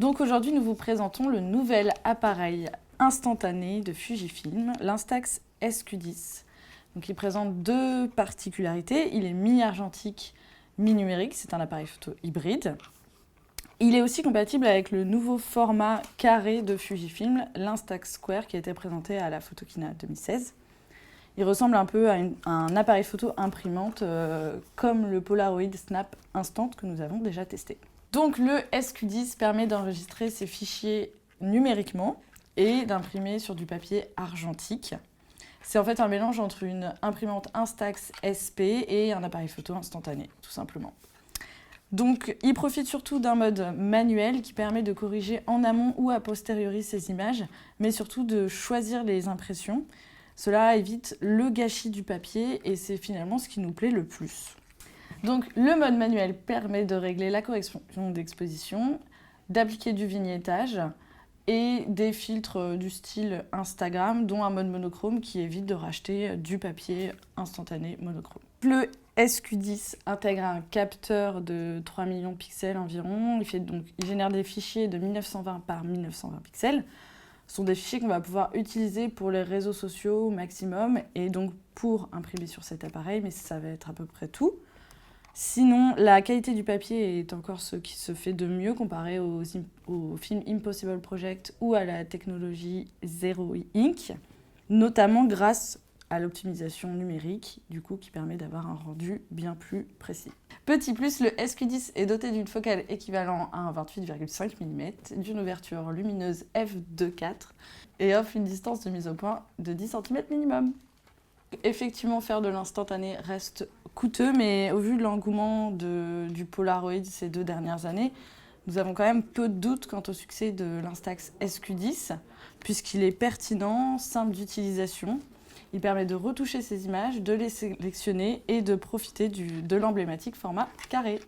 Donc aujourd'hui, nous vous présentons le nouvel appareil instantané de Fujifilm, l'Instax SQ10. Donc il présente deux particularités. Il est mi-argentique, mi-numérique. C'est un appareil photo hybride. Il est aussi compatible avec le nouveau format carré de Fujifilm, l'Instax Square, qui a été présenté à la Photokina 2016. Il ressemble un peu à un appareil photo imprimante, comme le Polaroid Snap Instant que nous avons déjà testé. Donc le SQ10 permet d'enregistrer ces fichiers numériquement et d'imprimer sur du papier argentique. C'est en fait un mélange entre une imprimante Instax SP et un appareil photo instantané, tout simplement. Donc il profite surtout d'un mode manuel qui permet de corriger en amont ou a posteriori ces images, mais surtout de choisir les impressions. Cela évite le gâchis du papier et c'est finalement ce qui nous plaît le plus. Donc le mode manuel permet de régler la correction d'exposition, d'appliquer du vignettage et des filtres du style Instagram, dont un mode monochrome qui évite de racheter du papier instantané monochrome. Le SQ10 intègre un capteur de 3 millions de pixels environ. Il génère des fichiers de 1920 par 1920 pixels. Ce sont des fichiers qu'on va pouvoir utiliser pour les réseaux sociaux au maximum et donc pour imprimer sur cet appareil, mais ça va être à peu près tout. Sinon, la qualité du papier est encore ce qui se fait de mieux comparé au film Impossible Project ou à la technologie Zero Ink, notamment grâce à l'optimisation numérique, du coup, qui permet d'avoir un rendu bien plus précis. Petit plus, le SQ10 est doté d'une focale équivalent à un 28,5 mm, d'une ouverture lumineuse f2.4 et offre une distance de mise au point de 10 cm minimum. Effectivement, faire de l'instantané reste coûteux, mais au vu de l'engouement du Polaroid ces 2 dernières années, nous avons quand même peu de doutes quant au succès de l'Instax SQ10, puisqu'il est pertinent, simple d'utilisation. Il permet de retoucher ces images, de les sélectionner et de profiter de l'emblématique format carré.